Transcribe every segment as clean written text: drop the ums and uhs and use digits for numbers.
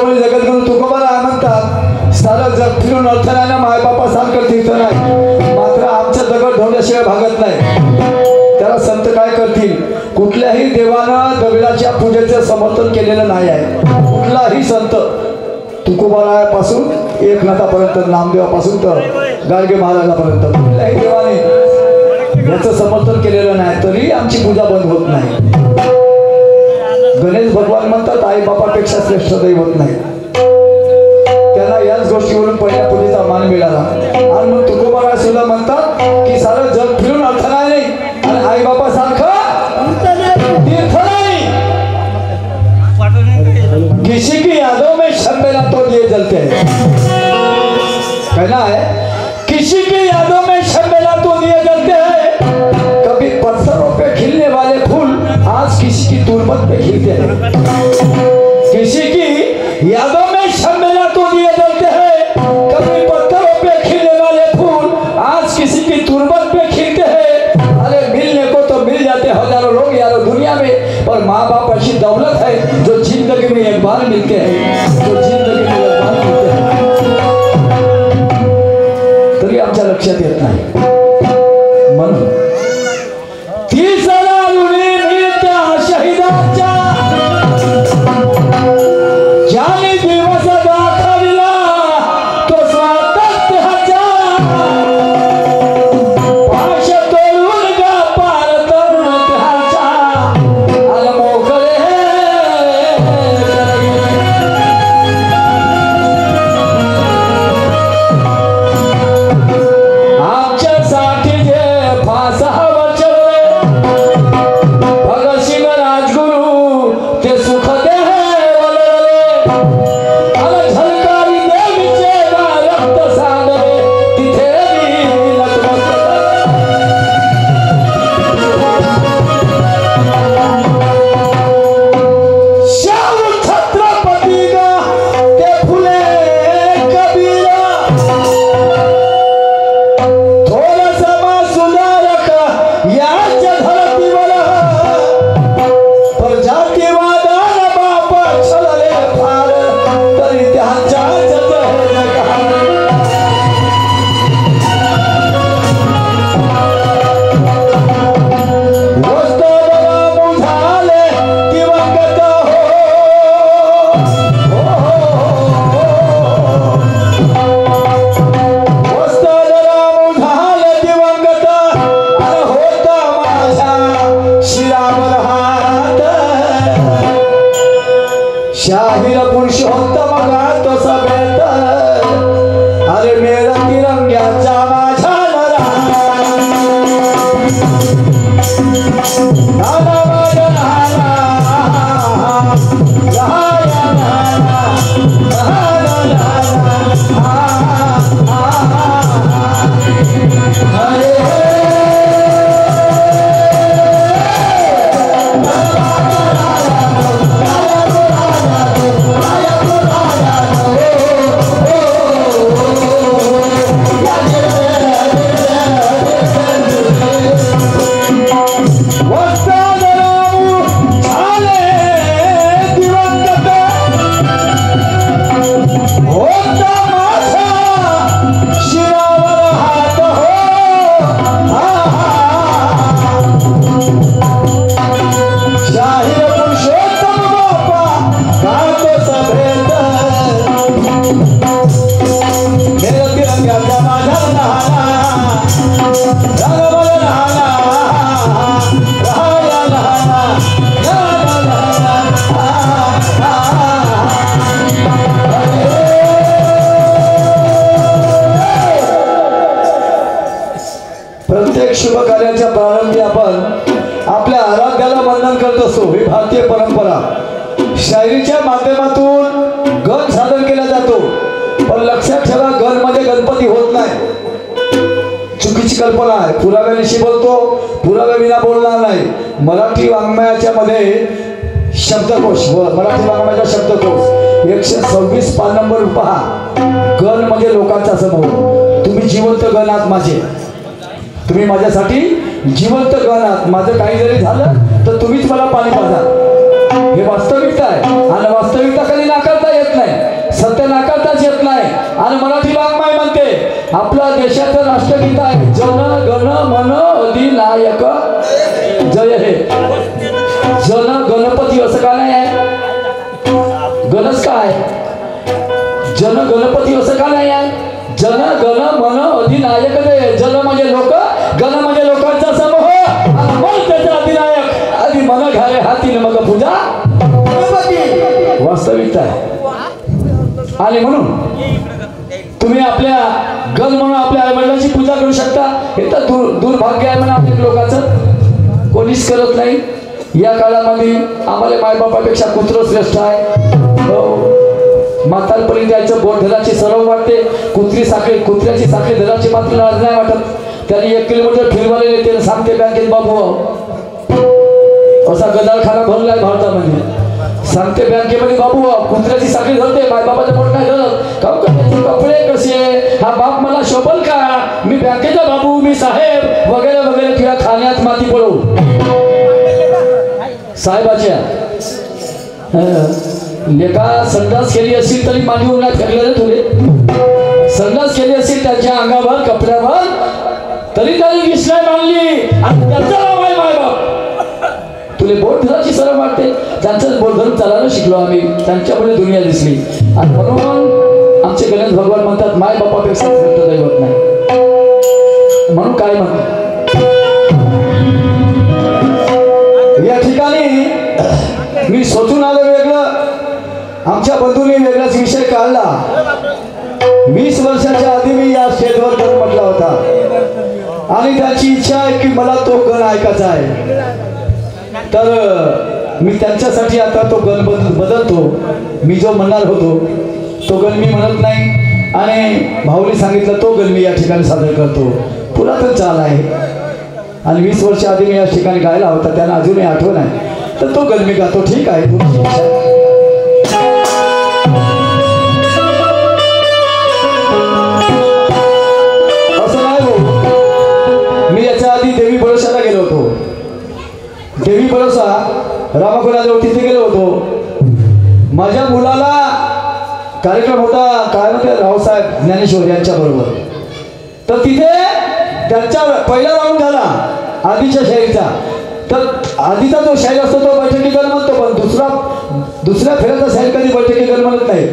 शिरोमणी जगद्गुरु तुकोबाराय म्हणतात, सारं जग फिरून अर्थ नाही ना मायबापासारखं तीर्थ नाही, मात्र आमच्या दगड ढोंड्याशिवाय भागत नाही। त्याला संत काय करतील? कुठल्याही देवानं दगडाच्या पूजेचं समर्थन केलेलं नाही आहे। कुठलाही संत तुकोबारायापासून एकनाथापर्यंत, नामदेवापासून तर गाडगे महाराजापर्यंत कुठल्याही देवाने याचं समर्थन केलेलं नाही, तरी आमची पूजा बंद होत नाही। गणेश भगवान म्हणतात आई बापापेक्षा श्रेष्ठ दैवत नाही, त्यांना याच गोष्टीवरून पहिल्या पूजेचा मान मिळाला। आणि मग तुकोबाराय सुद्धा म्हणतात की सारं जग फिरून अर्थ नाही आणि आई बापा सारखं तीर्थ नाही। किसी की यादों में शर्मिला तो दिए जलते हैं, कहना है किसी की यादों में शर्मिला तो दिए जलते हैं। कभी पत्थरों पे खिलने वाले फूल आज किसी की तुरबत पे खिलते हैं। किसी की यादों में शर्मिला तो दिए जलते हैं, कभी पत्थरों पे खिलने वाले फूल आज किसी की तुरबत पे खिलते हैं। अरे मिलने को तो मिल जाते हजारों लोग यारो दुनिया में, पर माँ बाप ऐसी दौलत है जो जिंदगी में एक बार मिलते हैं, जो जिंदगी में एक बार मिलते हैं, तरी आमच्या लक्षात येत नाही। म्हणून तिसरा रुणी मिळत्या शहीदाच्या, ज्याने दिवस दाखविला तो स्वातंत्र्याचा, पाश तोडून गा पारतंत्र्याचा, आला मोकळे आमच्यासाठी जे फासावर चढले भगतसिंग राजगुरू ते सुख देह वळले, आला झलकारी देवीचे रक्त सांडले तिथे शाहू छत्रपती गा ते फुले कबीरा, थोर समाज सुधारक याच्या धरतीवर, पर जातीवादाला बाप छळले फार, तरी त्यांच्याच जगहार। वस्त्रराम झाले दिवंगत वस्त्रराम झाले दिवंगत, अरे होता माझ्या शिरावर हात, शाहीर पुरुषोत्तम गातो सभेत, अरे मेरा तिरंग्याचा माझ्या नाना माझ्या नाना, राया नाना, नाना नाना, अरे प्रत्येक शुभ कार्याच्या प्रारंभी आपण आपल्या आराध्याला वंदन करत असतो। ही भारतीय परंपरा। शायरीच्या माध्यमातून गण सादर केला जातो, पण लक्षात ठेवा गण मध्ये गणपती होत नाही, चुकीची कल्पना आहे। पुराव्याविषयी बोलतो, पुराव्याविना बोलणार नाही। मराठी वाङ्मयाच्या मध्ये शब्दकोश, मराठी वाङ्मयाचा शब्दकोश 126 पान नंबर पहा। गण म्हणजे लोकांचा समूह। तुम्ही जिवंत गण आहात माझे, तुम्ही माझ्यासाठी जिवंत गण आहात। माझं काही जरी झालं तर तुम्हीच मला पाणी पाजा, हे वास्तविकता आहे आणि वास्तविकता कधी नाकारता येत नाही। काय? जन गणपती असं का नाही आहे? जन गण मन अधिनायक दे. जन म्हणजे लोक, गण म्हणजे लोकांचा समूह, आणि मन त्याचा अधिनायक. आधी मन घाले हाती मग पूजा गणपती. वास्तविकता आहे. आणि म्हणून तुम्ही आपल्या गण म्हणून आपल्या आईवडिलांची पूजा करू शकता. हे तर दुर्भाग्य आहे म्हणा आपल्या लोकांचं. कोणीच करत नाही. या काळामध्ये आम्हाला मायबापापेक्षा कुत्र श्रेष्ठ आहे. हो, म्हातारपणी जायचं बोट धराची सरव वाटते. कुत्र्याची साखळी धराची मात्र लाज नाही वाटत. त्यांनी 1 किलोमीटर फिरवायला येते. सांगते बँकेत बाबू असा गदाळखाना भरलाय भारतामध्ये. सांगते बँकेमध्ये बाबू कुत्र्याची साखळी धरते, मायबापाचं बोट नाही धरत. कपडे कसे, हा बाप मला शोभल का, मी बँकेचा बाबू, मी साहेब वगैरे वगैरे. तुझ्या खाण्यात माती पडू साहेबाच्या लेखा. संडास केली असेल तरी मांडीवर नाही फेकले तुले. संडास केली असेल त्यांच्या अंगावर कपड्यावर तरी त्यांनी विष नाही मानली. आणि त्यांचा नाव आहे मायबाप. तुले बोट धराची सरळ वाटते. त्यांचंच बोट धरून चालायला शिकलो आम्ही. त्यांच्यामुळे दुनिया दिसली. आणि म्हणून आमचे गणेश भगवान म्हणतात माय बापापेक्षा श्रेष्ठ दैवत नाही. म्हणून काय म्हणतात या ठिकाणी मी सोचून आलो वेगळं. आमच्या बंधूंनी वेगळाच विषय काढला. 20 वर्षाच्या आधी मी या स्टेजवर गण म्हटला होता. आणि त्याची इच्छा आहे की मला तो गण ऐकायचा आहे. तर मी त्यांच्यासाठी आता तो गण बदलतो. मी जो म्हणणार होतो तो गण मी म्हणत नाही. आणि भाऊनी सांगितलं तो गण मी या ठिकाणी सादर करतो. पुरातन चाल आहे. आणि 20 वर्ष आधी मी या ठिकाणी गायला होता. त्यांना अजूनही आठवण आहे. तर तो गण मी गातो. ठीक आहे, तुमची इच्छा. असं नाही भाऊ. मी याच्या आधी देवी बरोशाला गेलो होतो. देवी बरोसा रामाकुलाजवळ तिथे गेलो होतो. माझ्या मुलाला कार्यक्रम होता काय म्हणते रावसाहेब ज्ञानेश्वर यांच्या बरोबर. तर तिथे त्यांचा पहिला राऊंड झाला आधीच्या शाहीचा. तर आधीचा जो शाहीर असतो तो बैठकीगण म्हणतो. पण दुसऱ्या फेऱ्याचा शाहीर कधी बैठकीगण म्हणत नाही.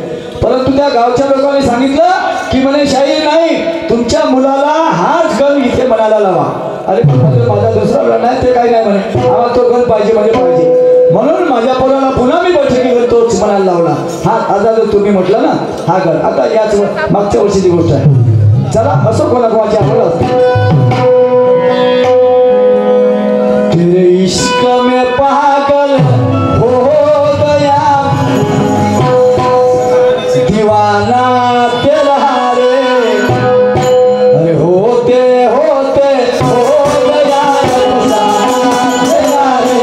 परंतु त्या गावच्या लोकांनी सांगितलं की म्हणे शाहीर नाही, तुमच्या मुलाला हाच गण इथे म्हणायला लावा. अरे माझा दुसरा गण नाही ते काही नाही म्हणे. आम्हाला तो गण पाहिजे म्हणजे पाहिजे. म्हणून माझ्या पोराला पुन्हा मी बैठकीगण तोच म्हणायला लावला. हा आता जर तुम्ही म्हटलं ना हा गण. आता याच मागच्या वर्षीची गोष्ट आहे. चला असो कोणाकोणाची आवड असते. तेरे इश्क में पागल हो गया दीवाना तेरा रे. अरे होते होते हो गया तेरा रे.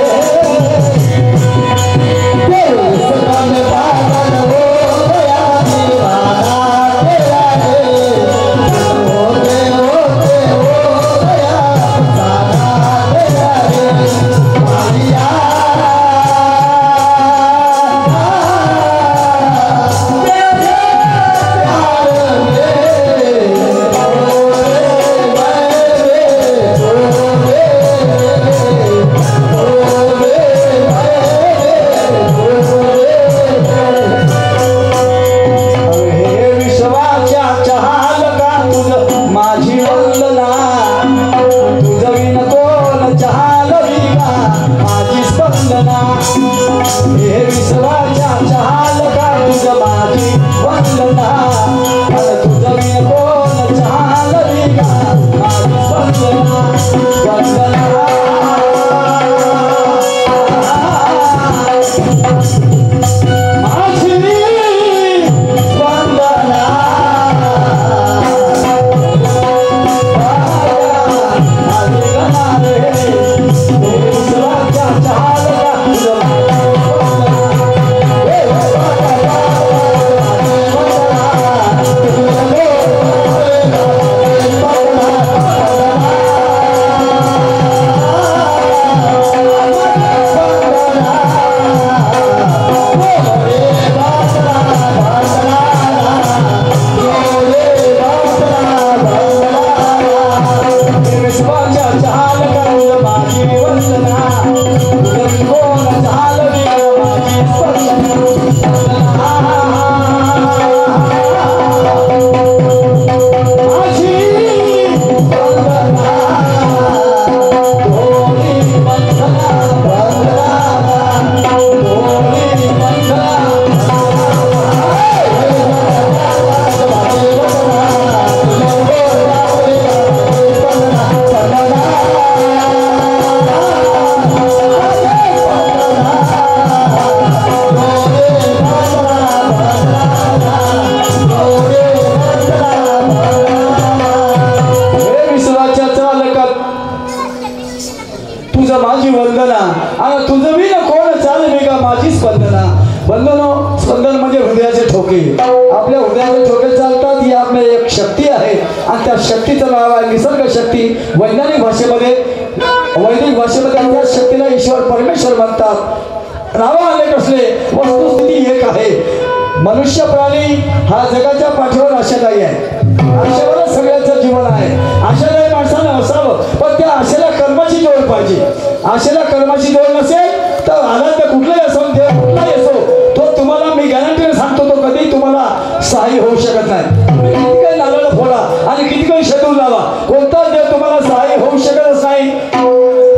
तेरे इश्क में पागल हो गया दीवाना तेरा रे. होते होते हो गया दीवाना तेरा रे. मारिया आपल्या हृदयाचे ठोके चालतात, ही आपल्या एक शक्ती आहे आणि त्या शक्तीचं नाव आहे निसर्ग शक्ती. वैज्ञानिक भाषेमध्ये त्या शक्तीला ईश्वर परमेश्वर म्हणतात. नावं अनेक असले वस्तुस्थिती एक आहे. मनुष्य प्राणी हा जगाच्या पाठीवर आशादायी आहे. आशेवरच सगळ्यांचं जीवन आहे. आशादायी माणसानं असावं, पण त्या आशेला कर्माची जोड पाहिजे. आशेला कर्माची जोड नसेल तर आनंद कुठलाही असो, देव कुठलाही असो, तो तुम्हाला मी गॅरंटीने सांगतो तो कधी तुम्हाला सहाय्य होऊ शकत नाही. तुम्ही किती काही नारळ फोडा आणि किती काही शेतून लावा, कोणताच देव तुम्हाला सहाय्य होऊ शकतच नाही.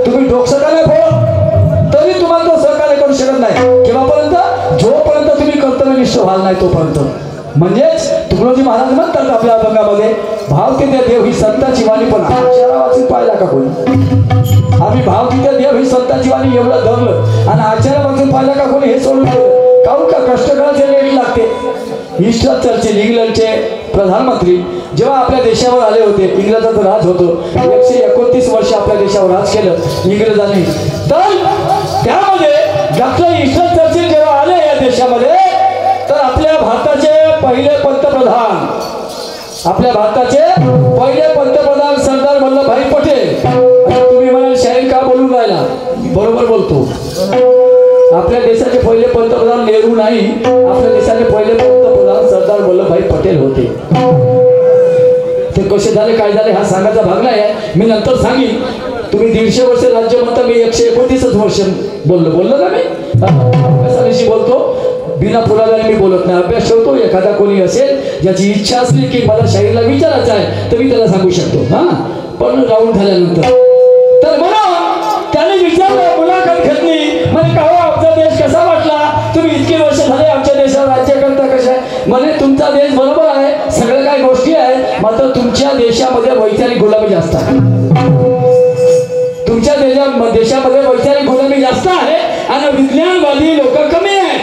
तुम्ही डोकसकाने फोड तरी तुम्हाला तो सहकार्य करू शकत नाही. केव्हापर्यंत? जोपर्यंत तुम्ही कर्तव्यनिष्ठ व्हाल नाही तोपर्यंत. म्हणजेच तुकडोजी महाराज म्हणतात आपल्या अभंगामध्ये, भाव तिथे देव ही संताची वाणी. पण आचारा वाचून पाहिला का कोणी? आम्ही भाव तिथे देव ही संताची वाणी एवढं धरलं आणि आचारा वाचून पाहिला का कोणी? हे सोडून दिलं. काहून का? कष्ट करायचे वेळ लागते. ईस्टर चर्चिल इंग्लंडचे प्रधानमंत्री जेव्हा आपल्या देशावर आले होते, इंग्रजाचं राज होतं, 129 वर्ष आपल्या देशावर राज केलं इंग्रजांनी. तर त्यामध्ये डॉक्टर ईस्टर चर्चिल जेव्हा आले या देशामध्ये, तर आपल्या भारताचे पहिले पंतप्रधान सरदार वल्लभभाई पटेल. तुम्ही म्हणाल शाहीर का बोलून राहिला? बरोबर बोलतो. आपल्या देशाचे पहिले पंतप्रधान नेहरू नाही, आपल्या देशाचे पहिले पंतप्रधान सरदार वल्लभभाई पटेल होते. ते कसे झाले काय झाले हा सांगायचा भाग नाही आहे, मी नंतर सांगेन. तुम्ही 150 वर्ष राज्य म्हणता, मी 129 वर्ष बोललो ना. मी अभ्यासाविषयी बोलतो, बिना पुराव्याने मी बोलत नाही. अभ्यास ठेवतो. एखादा कोणी असेल ज्याची इच्छा असली की मला शाहीरला विचारायचं आहे तर मी त्याला सांगू शकतो. पण राऊंड झाल्यानंतर तर म्हणून त्याने विचारलं, मुलाखत घेतली. म्हणे का हो आमचा देश कसा वाटला? तुम्ही इतके वर्ष झाले आमच्या देशावर राज्य करता, कशा आहे? म्हणे तुमचा देश बरोबर आहे, सगळ्या काही गोष्टी आहेत, मात्र तुमच्या देशामध्ये वैचारिक गुलामी जास्त आहे. तुमच्या देशामध्ये वैचारिक गुलामी जास्त आहे आणि विज्ञानवादी लोक कमी आहेत.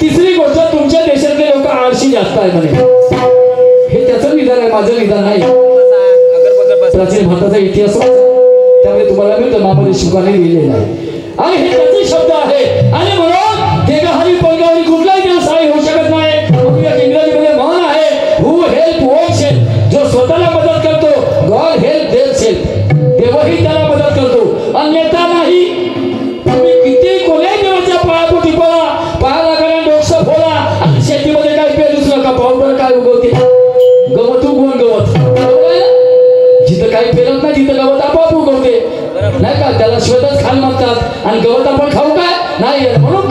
तिसरी गोष्ट, तुमच्या देशातले लोक आळशी जास्त आहे म्हणे. हे त्याचं विधान आहे, माझं विधान नाही. प्राचीन भारताचा इतिहास त्यामध्ये तुम्हाला मिळतं, महामती शुकाने लिहिलेला आहे आणि हे त्याचे शब्द आहे. आणि म्हणून देगहारी पलगावरी कुठलाही देव सहाय्य होऊ शकत नाही. इंग्रजीमध्ये म्हण आहे, हू हेल्प वोंट हेल्प. जो स्वतःला मदत करतो, गॉड हेल्प देमसेल्फ. देवही त्याला मदत करतो, अन्यथा नाही. तुम्ही किती कोणी देवाच्या पायापोटी पाया लागणार, डोकसं फोडा आणि शेतीमध्ये काय पेरूच नका. पाऊस काय उगवते? गवत उगवून गवत. जिथं काही पेरत नाही तिथं गवत आपोआप उगवते, नाही का? त्याला श्वेतच खाल म्हणतात आणि गवत आपण खाऊ काय नाही. म्हणून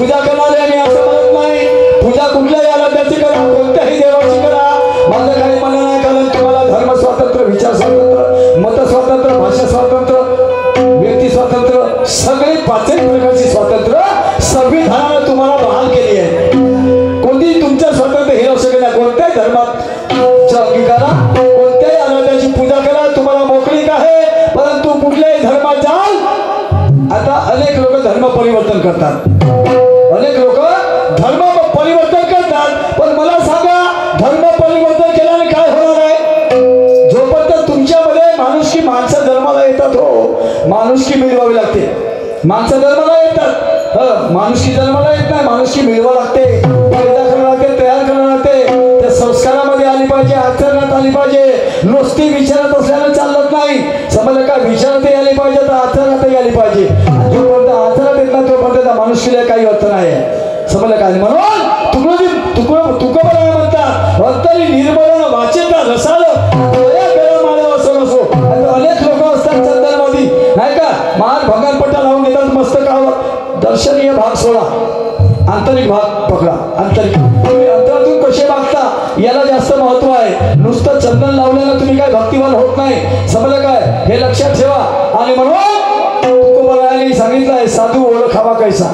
पूजा करणारे मी असं म्हणत नाही, पूजा कुठल्याही आराध्याची करा, कोणत्याही देवाची करा, माझं काही म्हणणं नाही. कारण तुम्हाला धर्म स्वातंत्र्य, विचार स्वातंत्र्य, मत स्वातंत्र्य, भाषा स्वातंत्र्य, व्यक्ती स्वातंत्र्य, सगळे पाचही प्रकारची स्वातंत्र्य संविधानाने तुम्हाला बहाल केली आहे. कोणती तुमच्या स्वातंत्र्य हिरावू शकत नाही. कोणत्याही धर्मात करा, कोणत्याही आराध्याची पूजा करा, तुम्हाला मोकळीक आहे. परंतु कुठल्याही धर्मात जाल, आता अनेक लोक धर्म परिवर्तन करतात, अनेक लोक धर्म परिवर्तन करतात. पण मला सांगा, धर्म परिवर्तन केल्याने काय होणार आहे? जोपर्यंत तुमच्यामध्ये माणुसकी, माणसं धर्माला येतात, हो माणुसकी मिळवावी लागते. माणसं धर्माला येतात, माणुसकी धर्माला येत नाही. माणुसकी मिळवा लागते, पैदा करावं लागते, तयार करावं लागते. त्या संस्कारामध्ये आली पाहिजे, आचरणात आली पाहिजे. नुसती विचारात असल्यानं चालत नाही. समजलं का? विचारातही आली पाहिजे, तर आचरणातही आली पाहिजे. जोपर्यंत आचरणात येत नाही तोपर्यंत माणुसकीला काही अर्थ नाही आहे. समजलं काय? म्हणून तुकोबरा म्हणतात, अंतरी निर्मळ वाचेता रसाल अनेक लोक असतात चंदनवादी, नाही का? महान भंगारपट्टा लावून घेतात मस्तकावर. दर्शनीय भाग सोडा, आंतरिक भाग पकडा. आंतरिक तुम्ही अंतरातून कसे वागता याला जास्त महत्व आहे. नुसतं चंदन लावल्यानं तुम्ही काय भक्तिवान होत नाही. समजलं काय? हे लक्षात ठेवा. आणि म्हणून तुकोबरायांनी सांगितलंय, साधू ओळखावा कैसा.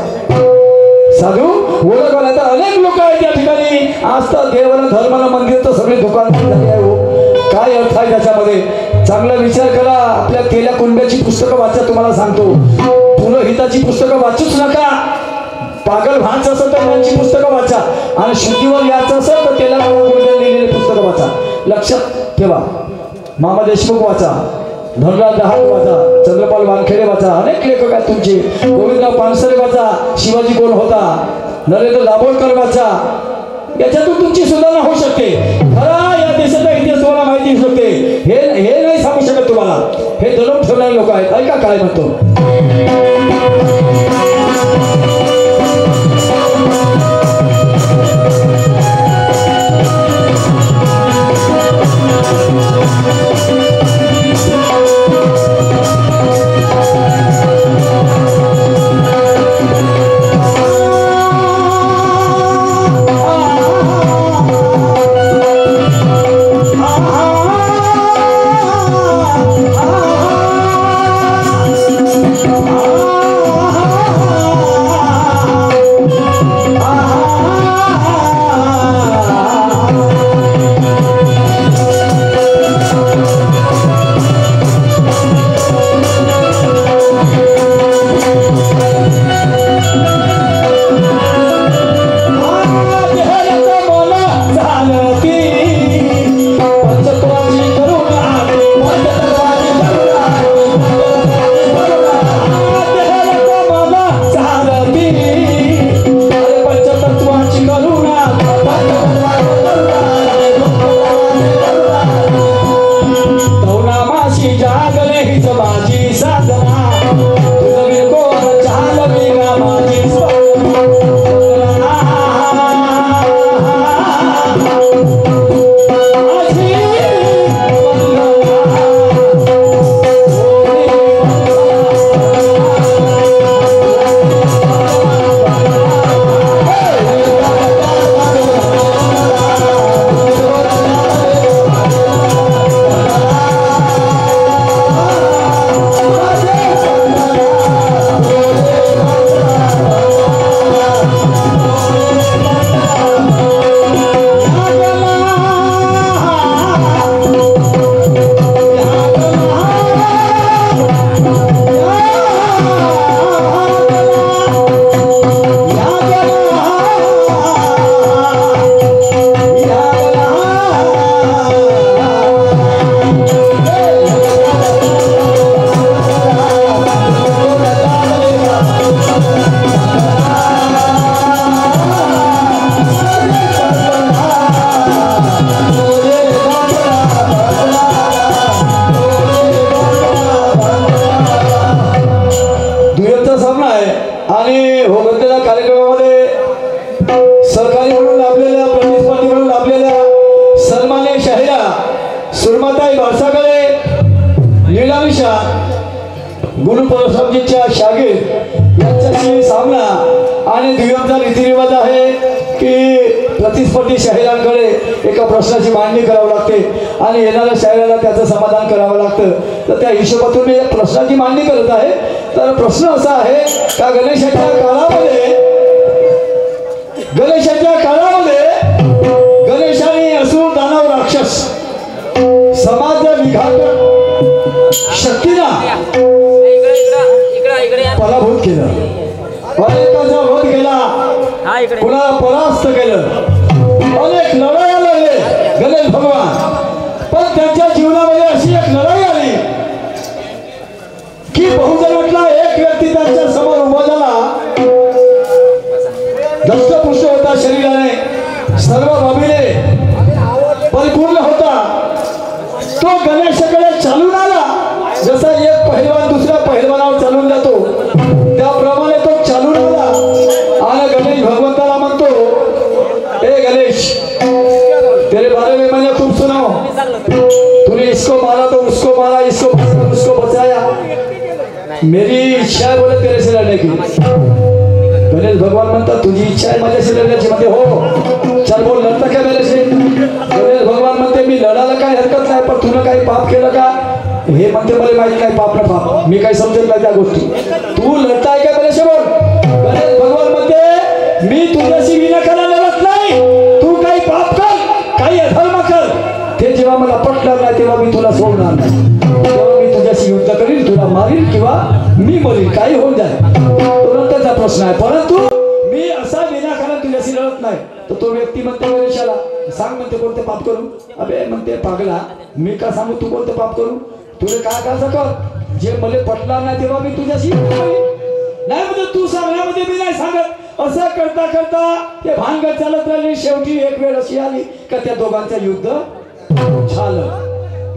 साधू ओळखावा. आता अनेक लोक आहेत त्या ठिकाणी. आज तर देवाला धर्माला मंदिर तर सगळे दुकान झाले आहे. हो, काय अर्थ आहे त्याच्यामध्ये? चांगला विचार करा. आपल्या केल्या कुंड्याची पुस्तकं वाचा. तुम्हाला सांगतो, पुरहिताची पुस्तकं वाचूच नका. पागल व्हायचं असेल तर त्यांची पुस्तकं वाचा, आणि शुद्धीवर यायचं असेल तर त्याला लिहिलेली पुस्तकं वाचा. लक्षात ठेवा. मामा देशमुख वाचा, धनराज दहाट वाचा, चंद्रपाल वानखेडे वाचा, अनेक लेखक आहेत तुमचे. गोविंदराव पानसरे वाचा, शिवाजी कोण होता, नरेंद्र दाभोळकर वाचा. याच्यातून तुमची सुधारणा होऊ शकते. खरा या देशाचा इतिहास तुम्हाला माहिती होऊ शकते. हे नाही सांगू शकत तुम्हाला. हे दडवून ठेवणारे लोक आहेत. ऐका काय म्हणतो. गुरुप्रसादजीच्या शागीर यांच्याशी सामना आणि दुय्यमचा रीतिरिवाज आहे की प्रतिस्पर्धी शाहिरांकडे एका प्रश्नाची मांडणी करावी लागते आणि येणाऱ्या शाहिराला त्याचं समाधान करावं लागतं. तर त्या हिशोबातून मी एक प्रश्नाची मांडणी करत आहे. तर प्रश्न असा आहे का गणेशाच्या काळामध्ये गणेशाने असुर दानव राक्षस समाज विघातक शक्तीला पराभूत केलं, अनेकांचा वध केला, कुणाला परास्त केलं, अनेक लढाया लढले गणेश भगवान. पण त्यांच्या जीवनामध्ये अशी एक लढाई आली की बहुजनातला एक व्यक्ती त्यांच्या समोर उभा झाला, दष्टपुष्ट होता शरीराने, सर्व बाबीने परिपूर्ण होता. तो गणेशाकडे चालून आला. जसा एक पहिलवान दुसऱ्या पहिलवानावर चालून जातो त्याप्रमाणे तो चालून आला आणि गणेश भगवंताला म्हणतो, ए गणेश, तेरे बारे में मैंने खूब सुना, तूने इसको मारा तो उसको मारा, इसको बचाया उसको बचाया, मेरी इच्छा है बोले तेरे से लड़ने की. गणेश भगवान म्हणतात, तुझी इच्छा आहे माझ्याशी लढण्याची? म्हणते हो. चल बोल, लढता काय माझ्याशी? गणेश भगवान म्हणते, मी लढायला काही हरकत नाही, पण तुला काही पाप केलं का? हे म्हणते, मला माहिती नाही पाप ना पाप, मी काही समजत नाही त्या गोष्टी. तू लढताय का माझ्याशी बोल. गणेश भगवान म्हणते, मी तुझ्याशी विनाकारण लढत नाही, तू काही पाप कर, काही अधर्म कर, ते जेव्हा मला पटणार नाही तेव्हा मी तुला सोडणार नाही. तेव्हा मी तुझ्याशी युद्ध करील, तुला मारील किंवा मी मरील, काही होऊन जाईल. तो नंतरचा प्रश्न आहे. परंतु मी असा विनाकारण तुझ्याशी लढत नाही. तर तो व्यक्ती म्हणते गणेशाला, सांग म्हणते कोणते पाप करू? अबे म्हणते, पागला, मी का सांगू तू कोणते पाप करू? तुला काय करायचं कर, जे मला पटणार नाही तेव्हा मी तुझ्याशी नाही म्हणजे तू सांगण्यामध्ये मी नाही सांगत. असं करता करता ते भानगड चालत राहिले. शेवटी एक वेळ अशी आली का त्या दोघांचं युद्ध झालं.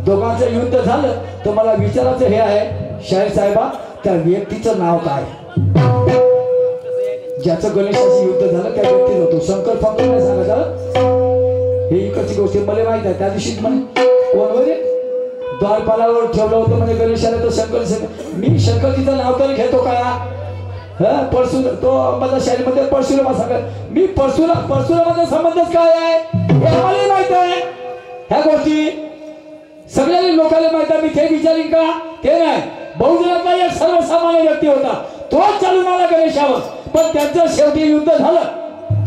दोघांचं युद्ध झालं. तर मला विचारायचं हे आहे, शाहीर साहेबा, त्या व्यक्तीचं नाव काय ज्याचं गणेशाशी युद्ध झालं? त्या व्यक्तीच होतो शंकर. फक्त नाही सांगायचं, हे इकडची गोष्ट मला माहित आहे. त्या दिवशी म्हणे कोण वरे द्वारपालावर ठेवलं होतं म्हणे गणेशाला, तर शंकर. मी शंकर तिचं नाव तरी घेतो का? हा, परशु तो माझ्या शाळेमध्ये परशुरामा सांगत. मी परशुरामाचा संबंधच काय आहे हे आम्हाला माहित आहे. ह्या गोष्टी सगळ्या लोकांना माहित आहे. मी ते विचारीन का? ते नाही. बहुजनातला एक सर्वसामान्य व्यक्ती होता, तो चालून आला गणेशावर. पण त्यांचं शेवटी युद्ध झालं.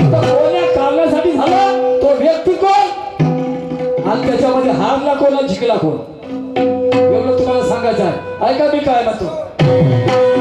तर कोण्या कारणासाठी झालं? तो व्यक्ती कोण आणि त्याच्यामध्ये हारला कोण, जिंकला कोण, एवढं तुम्हाला सांगायचं आहे. ऐका मी काय म्हणतो.